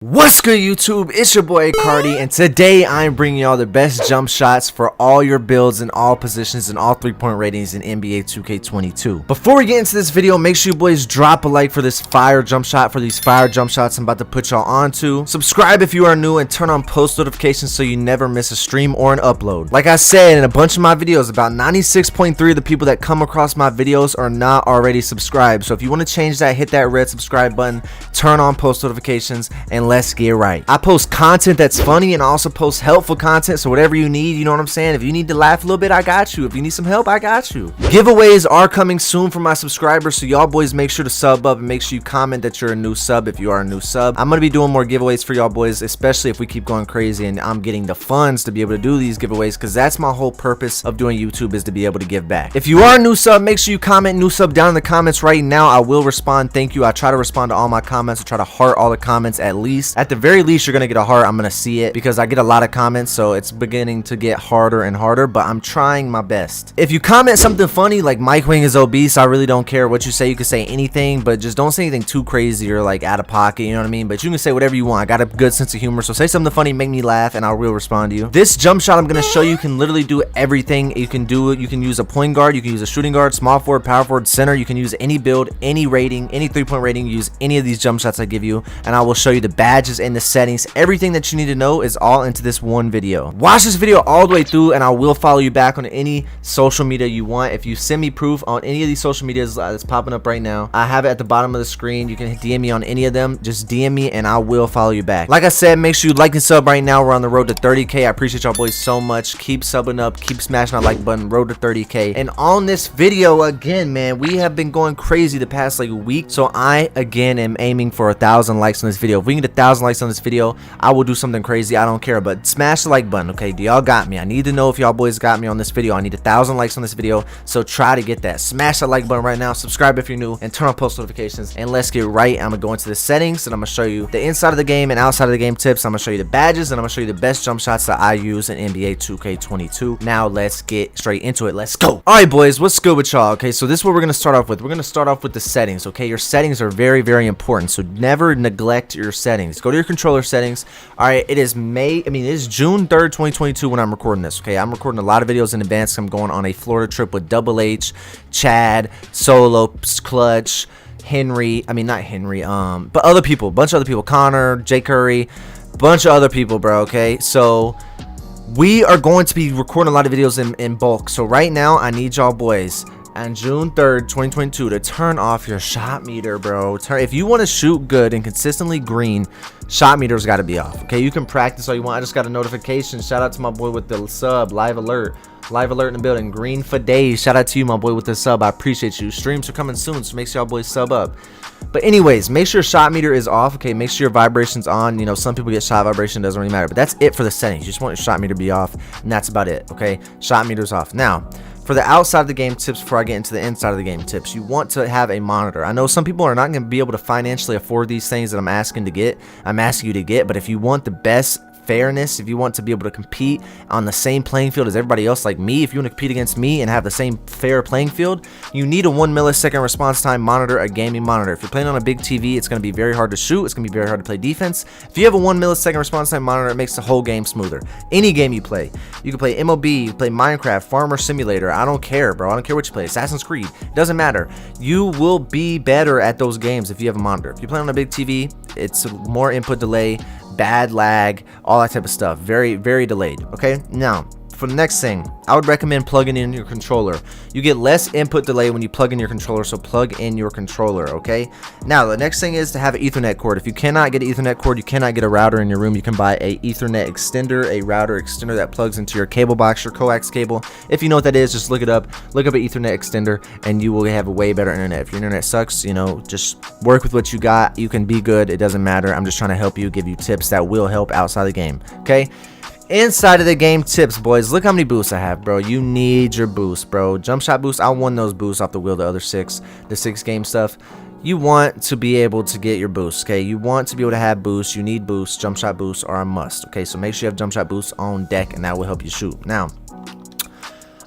What's good, YouTube? It's your boy Cardi, and today I'm bringing y'all the best jump shots for all your builds in all positions and all 3-point ratings in NBA 2K22. Before we get into this video, make sure you boys drop a like for this fire jump shot, for these fire jump shots I'm about to put y'all onto. Subscribe if you are new and turn on post notifications so you never miss a stream or an upload. Like I said in a bunch of my videos, about 96.3% of the people that come across my videos are not already subscribed. So if you want to change that, hit that red subscribe button, turn on post notifications, and let's get right. I post content that's funny and I also post helpful content, so whatever you need, you know what I'm saying? If you need to laugh a little bit, I got you. If you need some help, I got you. Giveaways are coming soon for my subscribers, so y'all boys make sure to sub up and make sure you comment that you're a new sub if you are a new sub. I'm gonna be doing more giveaways for y'all boys, especially if we keep going crazy and I'm getting the funds to be able to do these giveaways, because that's my whole purpose of doing YouTube, is to be able to give back. If you are a new sub, make sure you comment new sub down in the comments right now. I will respond. Thank you. I try to respond to all my comments. I try to heart all the comments at least. At the very least, you're gonna get a heart. I'm gonna see it because I get a lot of comments, so it's beginning to get harder and harder, but I'm trying my best. If you comment something funny like Mike Wing is obese, I really don't care what you say. You can say anything, but just don't say anything too crazy or like out of pocket, you know what I mean? But you can say whatever you want. I got a good sense of humor, so say something funny, make me laugh, and I will respond to you. This jump shot I'm gonna show you can literally do everything. You can do it. You can use a point guard, you can use a shooting guard, small forward, power forward, center. You can use any build, any rating, any 3-point rating. Use any of these jump shots I give you, and I will show you the badges and the settings. Everything that you need to know is all into this one video. Watch this video all the way through, and I will follow you back on any social media you want. If you send me proof on any of these social medias that's popping up right now, I have it at the bottom of the screen. You can DM me on any of them. Just DM me and I will follow you back. Like I said, make sure you like and sub right now. We're on the road to 30K. I appreciate y'all boys so much. Keep subbing up, keep smashing that like button. Road to 30K. And on this video, again, man, we have been going crazy the past like week, so I again am aiming for 1,000 likes on this video. If we can get 1,000 likes on this video, I will do something crazy. I don't care, but smash the like button. Okay, do y'all got me? I need to know if y'all boys got me on this video. I need 1,000 likes on this video, so try to get that. Smash that like button right now, subscribe if you're new, and turn on post notifications, and let's get right. I'm gonna go into the settings, and I'm gonna show you the inside of the game and outside of the game tips. I'm gonna show you the badges, and I'm gonna show you the best jump shots that I use in NBA 2K22. Now let's get straight into it. Let's go. All right, boys, what's good with y'all? Okay, so this is what we're gonna start off with. We're gonna start off with the settings. Okay, your settings are very, very important, so never neglect your settings. Go to your controller settings. All right, it is June 3rd, 2022 when I'm recording this. Okay, I'm recording a lot of videos in advance. I'm going on a Florida trip with Double H, Chad, Solo, Clutch, Henry. Not Henry, but other people, bunch of other people, Connor, Jay Curry, bunch of other people, bro. Okay, so we are going to be recording a lot of videos in bulk. So right now, I need y'all boys on June 3rd, 2022 to turn off your shot meter, bro. If you want to shoot good and consistently green, shot meter's got to be off. Okay, you can practice all you want. I just got a notification. Shout out to my boy with the sub. Live alert in the building. Green for days. Shout out to you, my boy, with the sub. I appreciate you. Streams are coming soon, so make sure y'all boys sub up. But anyways, make sure your shot meter is off. Okay, make sure your vibration's on. You know, some people get shot vibration, doesn't really matter, but that's it for the settings. You just want your shot meter to be off, and that's about it. Okay, shot meter's off. Now, for the outside of the game tips, before I get into the inside of the game tips, you want to have a monitor. I know some people are not going to be able to financially afford these things that I'm asking you to get, but if you want the best fairness, if you want to be able to compete on the same playing field as everybody else, like me, if you want to compete against me and have the same fair playing field, you need a 1 millisecond response time monitor, a gaming monitor. If you're playing on a big TV, it's going to be very hard to shoot. It's going to be very hard to play defense. If you have a 1 millisecond response time monitor, it makes the whole game smoother. Any game you play, you can play MLB, you can play Minecraft, Farmer Simulator. I don't care, bro. I don't care what you play. Assassin's Creed, it doesn't matter. You will be better at those games if you have a monitor. If you play on a big TV, it's more input delay, bad lag, all that type of stuff. Very, very delayed. Okay, now for the next thing, I would recommend plugging in your controller. You get less input delay when you plug in your controller, so plug in your controller. Okay, now the next thing is to have an Ethernet cord. If you cannot get an Ethernet cord, you cannot get a router in your room, you can buy a Ethernet extender, a router extender that plugs into your cable box, your coax cable. If you know what that is, just look it up. Look up an Ethernet extender and you will have a way better internet. If your internet sucks, you know, just work with what you got. You can be good, it doesn't matter. I'm just trying to help you, give you tips that will help outside the game. Okay, inside of the game tips, boys, look how many boosts I have, bro. You need your boost, bro. Jump shot boost, I won those boosts off the wheel, the other the 6 game stuff. You want to be able to get your boosts. Okay, you want to be able to have boosts. You need boosts. Jump shot boosts are a must. Okay, so make sure you have jump shot boosts on deck, and that will help you shoot. Now,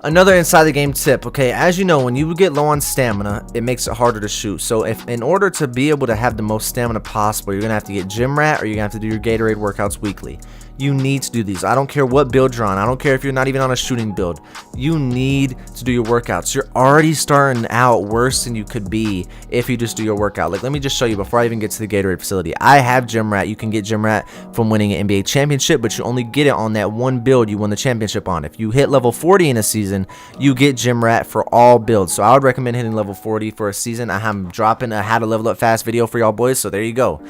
Another inside the game tip, okay, as you know, when you get low on stamina, it makes it harder to shoot. So if in order to be able to have the most stamina possible, you're gonna have to get gym rat, or you're gonna have to do your Gatorade workouts weekly. You need to do these. I don't care what build you're on. I don't care if you're not even on a shooting build. You need to do your workouts. You're already starting out worse than you could be if you just do your workout. Like, let me just show you before I even get to the Gatorade facility. I have gym rat. You can get gym rat from winning an NBA championship, but you only get it on that one build you won the championship on. If you hit level 40 in a season, you get gym rat for all builds. So I would recommend hitting level 40 for a season. I'm dropping a how to level up fast video for y'all boys, so there you go.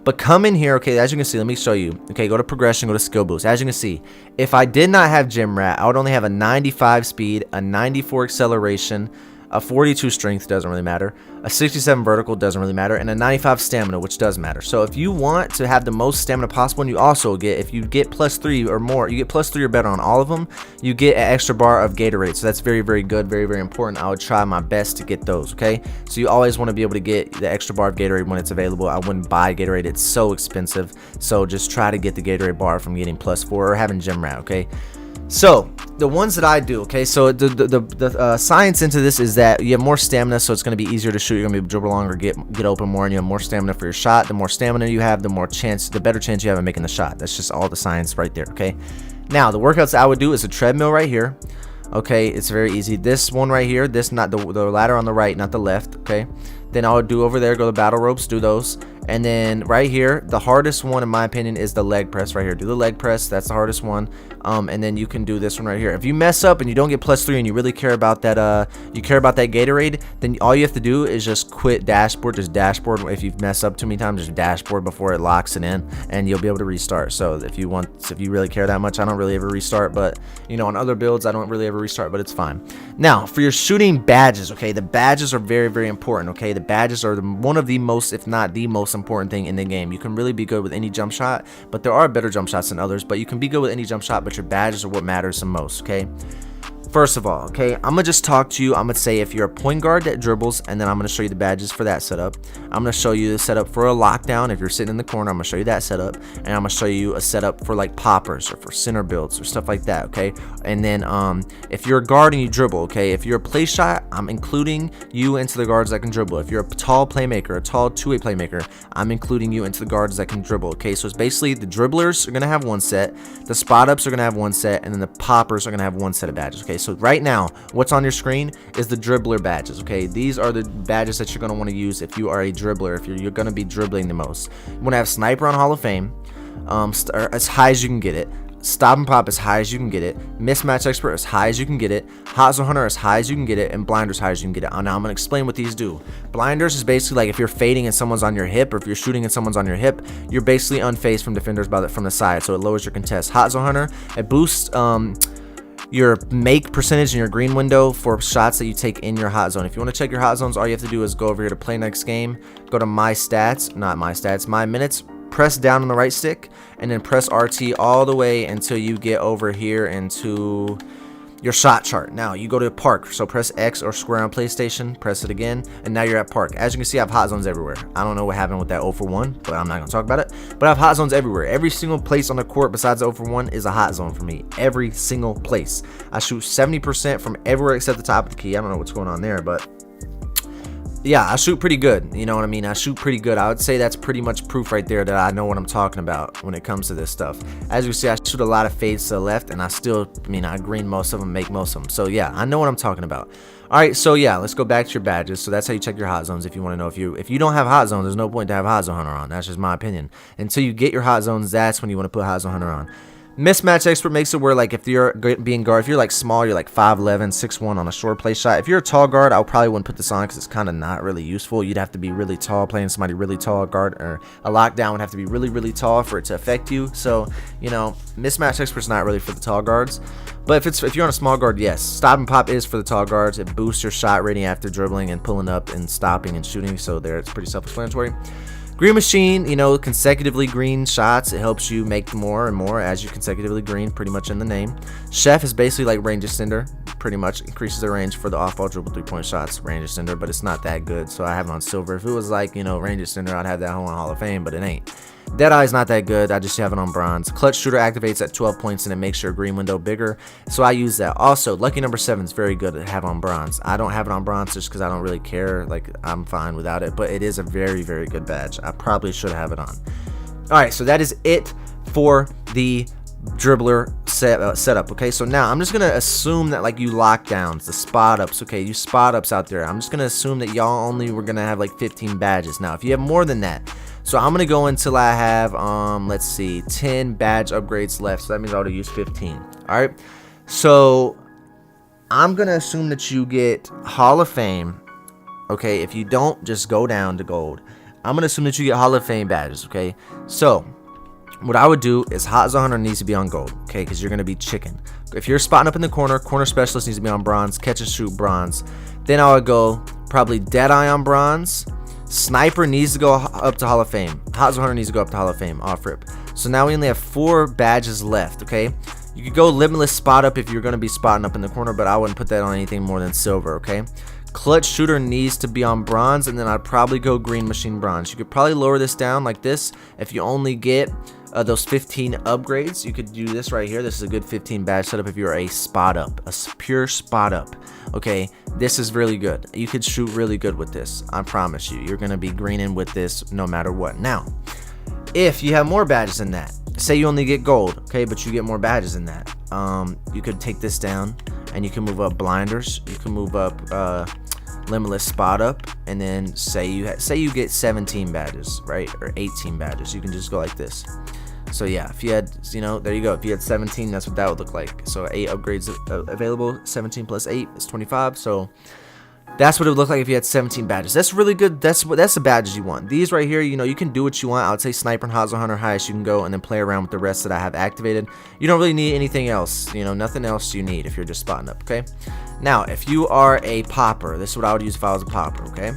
But come in here, okay, as you can see, let me show you. Okay, go to progression, go to skill boost. As you can see, if I did not have gym rat, I would only have a 95 speed, a 94 acceleration, a 42 strength, doesn't really matter, a 67 vertical, doesn't really matter, and a 95 stamina, which does matter. So if you want to have the most stamina possible, and you also get, if you get +3 or more, you get +3 or better on all of them, you get an extra bar of Gatorade. So that's very, very good, very, very important. I would try my best to get those, okay? So you always want to be able to get the extra bar of Gatorade when it's available. I wouldn't buy Gatorade, it's so expensive. So just try to get the Gatorade bar from getting +4 or having gym rat, okay? So the ones that I do, okay, so the science into this is that you have more stamina, so it's going to be easier to shoot. You're going to be able to dribble longer, get open more, and you have more stamina for your shot. The more stamina you have, the better chance you have of making the shot. That's just all the science right there, okay? Now the workouts I would do is a treadmill right here. Okay, it's very easy. This one right here, this, not the ladder on the right, not the left, okay? Then I would do over there, go to battle ropes, do those. And then right here, the hardest one in my opinion is the leg press right here. Do the leg press, that's the hardest one. And then you can do this one right here. If you mess up and you don't get +3 and you really care about that Gatorade, then all you have to do is just quit dashboard, just dashboard. If you've messed up too many times, just dashboard before it locks it in, and you'll be able to restart. So if you really care that much, I don't really ever restart, but you know, on other builds I don't really ever restart, but it's fine. Now for your shooting badges, okay, the badges are very, very important, okay? The badges are one of the most, if not the most important thing in the game. You can really be good with any jump shot, but there are better jump shots than others, but you can be good with any jump shot, but your badges are what matters the most, okay? First of all, okay, I'm gonna just talk to you. I'm gonna say if you're a point guard that dribbles, and then I'm gonna show you the badges for that setup. I'm gonna show you the setup for a lockdown. If you're sitting in the corner, I'm gonna show you that setup, and I'm gonna show you a setup for like poppers or for center builds or stuff like that, okay? And then if you're a guard and you dribble, okay, if you're a play shot, I'm including you into the guards that can dribble. If you're a tall playmaker, a tall two-way playmaker, I'm including you into the guards that can dribble, okay? So it's basically the dribblers are gonna have one set, the spot ups are gonna have one set, and then the poppers are gonna have one set of badges, okay? So right now, what's on your screen is the dribbler badges, okay? These are the badges that you're going to want to use if you are a dribbler, if you're going to be dribbling the most. You want to have sniper on Hall of Fame, as high as you can get it. Stop and pop as high as you can get it. Mismatch expert as high as you can get it. Hot zone hunter as high as you can get it. And blinders as high as you can get it. Now I'm going to explain what these do. Blinders is basically like if you're fading and someone's on your hip, or if you're shooting and someone's on your hip, you're basically unfazed from defenders from the side, so it lowers your contest. Hot zone hunter, it boosts your make percentage in your green window for shots that you take in your hot zone. If you want to check your hot zones, all you have to do is go over here to play next game, go to my stats, not my stats, my minutes, press down on the right stick, and then press RT all the way until you get over here into your shot chart. Now you go to park, so press X or square on PlayStation, press it again, and now you're at park. As you can see, I have hot zones everywhere. I don't know what happened with that 0 for 1, but I'm not gonna talk about it. But I have hot zones everywhere. Every single place on the court besides the 0 for 1 is a hot zone for me. Every single place. I shoot 70% from everywhere except the top of the key. I don't know what's going on there, but yeah, I shoot pretty good. You know what I mean? I shoot pretty good. I would say that's pretty much proof right there that I know what I'm talking about when it comes to this stuff. As you see, I shoot a lot of fades to the left, and I green most of them, make most of them. So yeah, I know what I'm talking about. All right, so yeah, let's go back to your badges. So that's how you check your hot zones. If you want to know, if you don't have hot zones, there's no point to have hot zone hunter on. That's just my opinion. Until you get your hot zones, that's when you want to put hot zone hunter on. Mismatch expert makes it where, like, if you're being guard, if you're like small, you're like 5'11", 6'1" on a short play shot. If you're a tall guard, I probably wouldn't put this on because it's kind of not really useful. You'd have to be really tall, playing somebody really tall. Guard or a lockdown would have to be really, really tall for it to affect you. So, you know, mismatch expert's not really for the tall guards. But if you're on a small guard, yes, stop and pop is for the tall guards. It boosts your shot rating after dribbling and pulling up and stopping and shooting. So there, it's pretty self-explanatory. Green machine, you know, consecutively green shots. It helps you make more and more as you consecutively green, pretty much in the name. Chef is basically like range extender, pretty much increases the range for the off-ball dribble 3-point shots, range extender, but it's not that good, so I have it on silver. If it was like, you know, range extender, I'd have that whole Hall of Fame, but it ain't. Deadeye is not that good. I just have it on bronze. Clutch shooter activates at 12 points and it makes your green window bigger, so I use that. Also, lucky number 7 is very good to have on bronze. I don't have it on bronze just because I don't really care. Like, I'm fine without it, but it is a very, very good badge. I probably should have it on. All right, so that is it for the dribbler setup. Okay, so now I'm just gonna assume that, like, you lockdowns, the spot ups, okay, you spot ups out there, I'm just gonna assume that y'all only were gonna have like 15 badges. Now if you have more than that, so I'm gonna go until I have let's see, 10 badge upgrades left, so that means I would use 15. All right, so I'm gonna assume that you get Hall of Fame. Okay, if you don't, just go down to gold. I'm gonna assume that you get Hall of Fame badges. Okay, so what I would do is Hot Zone Hunter needs to be on gold, okay, because you're going to be chicken. If you're spotting up in the corner, corner specialist needs to be on bronze, catch and shoot bronze. Then I would go probably Deadeye on bronze. Sniper needs to go up to Hall of Fame. Hot Zone Hunter needs to go up to Hall of Fame, off rip. So now we only have 4 badges left, okay. You could go Limitless spot up if you're going to be spotting up in the corner, but I wouldn't put that on anything more than silver, okay. Clutch shooter needs to be on bronze, and then I'd probably go green machine bronze. You could probably lower this down like this if you only get those 15 upgrades. You could do this right here. This is a good 15 badge setup if you're a spot up, a pure spot up. Okay, this is really good. You could shoot really good with this. I promise you, you're gonna be greening with this no matter what. Now, if you have more badges than that, say you only get gold, okay, but you get more badges than that, you could take this down and you can move up blinders. You can move up Limitless spot up, and then say you get 17 badges, right, or 18 badges. You can just go like this. So yeah, if you had, you know, there you go. If you had 17, that's what that would look like. So 8 upgrades available. 17 plus 8 is 25. So that's what it would look like if you had 17 badges. That's really good. That's the badges you want. These right here, you know, you can do what you want. I would say Sniper and Hot Zone Hunter highest you can go, and then play around with the rest that I have activated. You don't really need anything else. You know, nothing else you need if you're just spotting up. Okay. Now, if you are a popper, this is what I would use if I was a popper. Okay.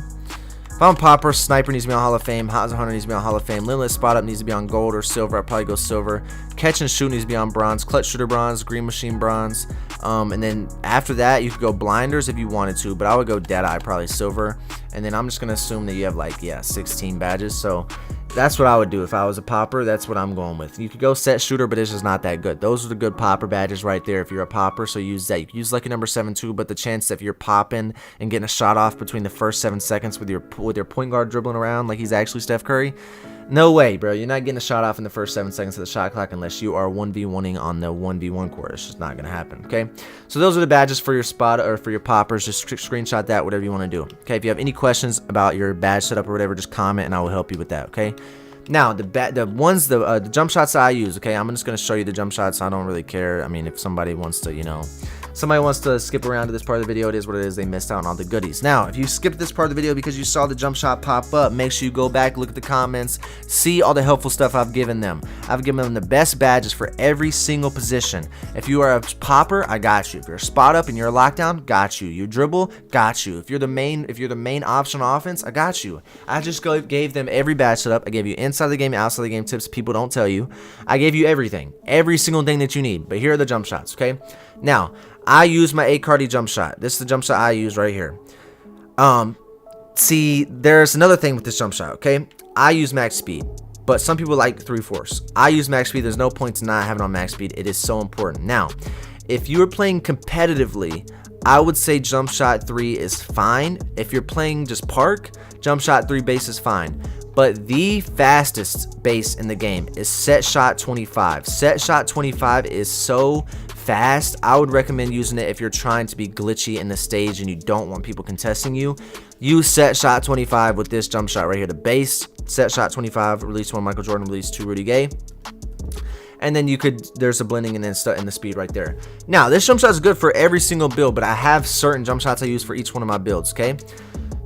If I'm a popper, Sniper needs to be on Hall of Fame, Hot Zone Hunter needs to be on Hall of Fame, Limitless spot up needs to be on gold or silver. I'd probably go silver. Catch and shoot needs to be on bronze, clutch shooter bronze, green machine bronze, and then after that you could go blinders if you wanted to, but I would go Deadeye, probably silver. And then I'm just gonna assume that you have, like, yeah, 16 badges. So that's what I would do if I was a popper. That's what I'm going with. You could go set shooter, but it's just not that good. Those are the good popper badges right there if you're a popper, so use that. You can use lucky number 7 too, but the chance that if you're popping and getting a shot off between the first 7 seconds with your point guard dribbling around like he's actually Steph Curry, no way, bro. You're not getting a shot off in the first 7 seconds of the shot clock unless you are 1v1ing on the 1v1 court. It's just not gonna happen. Okay, so those are the badges for your spot or for your poppers. Just screenshot that, whatever you want to do. Okay, if you have any questions about your badge setup or whatever, just comment and I will help you with that. Okay. Now the jump shots that I use, okay, I'm just gonna show you the jump shots. I don't really care. I mean, if somebody wants to, you know, somebody wants to skip around to this part of the video, it is what it is. They missed out on all the goodies. Now, if you skipped this part of the video because you saw the jump shot pop up, make sure you go back, look at the comments, see all the helpful stuff I've given them. I've given them the best badges for every single position. If you are a popper, I got you. If you're a spot up and you're a lockdown, got you. You dribble, got you. If you're the main option offense, I got you. I just gave them every badge setup. I gave you inside the game, outside the game tips people don't tell you. I gave you everything, every single thing that you need. But here are the jump shots, okay? Now, I use my Cardi jump shot. This is the jump shot I use right here. See, there's another thing with this jump shot, okay? I use max speed, but some people like 3/4. I use max speed. There's no point to not having on max speed. It is so important. Now, if you are playing competitively, I would say jump shot 3 is fine. If you're playing just park, jump shot 3 base is fine. But the fastest base in the game is set shot 25. Set shot 25 is so fast. I would recommend using it if you're trying to be glitchy in the stage and you don't want people contesting you. Use set shot 25 with this jump shot right here. The base, set shot 25, release 1 Michael Jordan, release 2 Rudy Gay. And then you could, there's a blending and then in the speed right there. Now, this jump shot is good for every single build, but I have certain jump shots I use for each one of my builds, okay?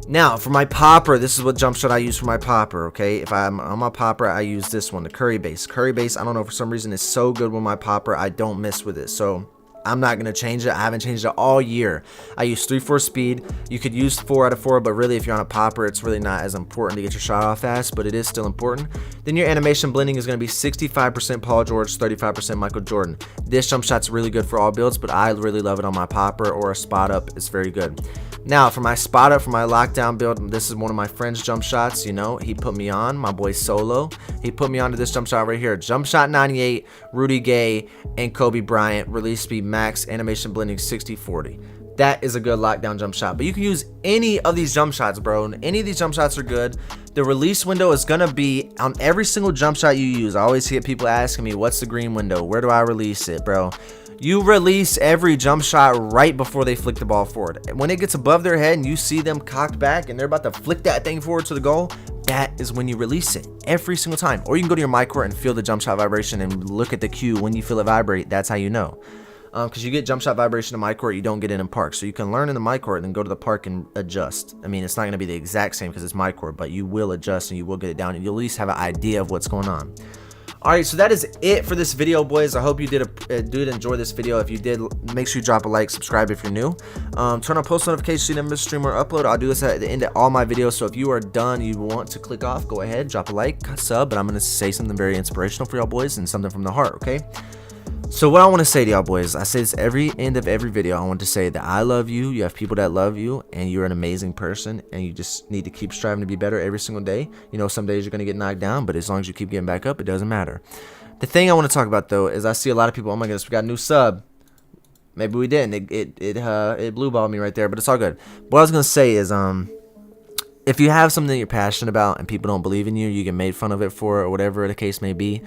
Now, for my popper, this is what jump shot I use for my popper, okay? If I'm on my popper, I use this one, the Curry base. Curry base, I don't know, for some reason, is so good with my popper, I don't mess with it. So, I'm not going to change it. I haven't changed it all year. I use 3/4 speed. You could use 4 out of 4, but really, if you're on a popper, it's really not as important to get your shot off fast, but it is still important. Then your animation blending is going to be 65% Paul George, 35% Michael Jordan. This jump shot's really good for all builds, but I really love it on my popper or a spot up. It's very good. Now, for my spot up, for my lockdown build, this is one of my friend's jump shots. You know, he put me on, my boy Solo. He put me onto this jump shot right here. Jump shot 98, Rudy Gay, and Kobe Bryant. Release speed max, animation blending 60/40. That is a good lockdown jump shot. But you can use any of these jump shots, bro. Any of these jump shots are good. The release window is going to be on every single jump shot you use. I always get people asking me, what's the green window? Where do I release it, bro? You release every jump shot right before they flick the ball forward. When it gets above their head and you see them cocked back and they're about to flick that thing forward to the goal, that is when you release it every single time. Or you can go to your mic court and feel the jump shot vibration and look at the cue. When you feel it vibrate, that's how you know. Because you get jump shot vibration in mic court, you don't get it in park. So you can learn in the mic court and then go to the park and adjust. I mean, it's not going to be the exact same because it's mic court, but you will adjust and you will get it down and you'll at least have an idea of what's going on. Alright, so that is it for this video, boys. I hope you did enjoy this video. If you did, make sure you drop a like, subscribe if you're new. Turn on post notifications so you never miss a stream or upload. I'll do this at the end of all my videos. So if you are done, you want to click off, go ahead, drop a like, sub, but I'm going to say something very inspirational for y'all boys and something from the heart, okay? So what I want to say to y'all boys, I say this every end of every video. I want to say that I love you. You have people that love you, and you're an amazing person, and you just need to keep striving to be better every single day. You know, some days you're going to get knocked down, but as long as you keep getting back up, it doesn't matter. The thing I want to talk about, though, is I see a lot of people, oh my goodness, we got a new sub. Maybe we didn't. It blue balled me right there, but it's all good. What I was going to say is, if you have something that you're passionate about and people don't believe in you, you get made fun of it for it or whatever the case may be.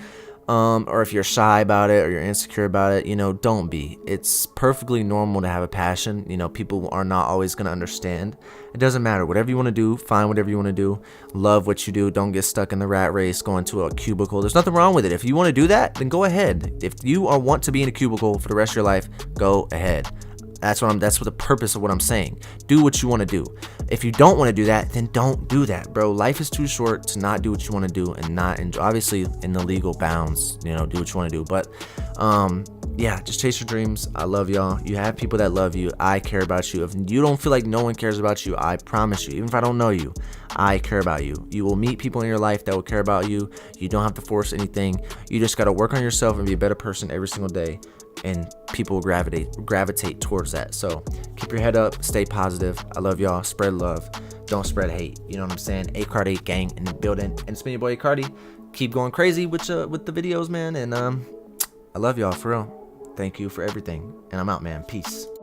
Or if you're shy about it or you're insecure about it, you know, don't be. It's perfectly normal to have a passion. You know, people are not always going to understand. It doesn't matter. Whatever you want to do, find whatever you want to do. Love what you do. Don't get stuck in the rat race, going to a cubicle. There's nothing wrong with it. If you want to do that, then go ahead. If you want to be in a cubicle for the rest of your life, go ahead. That's what the purpose of what I'm saying. Do what you want to do. If you don't want to do that, then don't do that, bro. Life is too short to not do what you want to do and not enjoy. Obviously, in the legal bounds, you know, do what you want to do. But yeah, just chase your dreams. I love y'all. You have people that love you. I care about you. If you don't feel like no one cares about you, I promise you, even if I don't know you, I care about you. You will meet people in your life that will care about you. You don't have to force anything. You just got to work on yourself and be a better person every single day. And people will gravitate towards that. So keep your head up, stay positive. I love y'all. Spread love, don't spread hate. You know what I'm saying? Card 8 gang in the building. And it's been your boy Cardi. Keep going crazy with the videos, man. And I love y'all for real. Thank you for everything. And I'm out, man. Peace.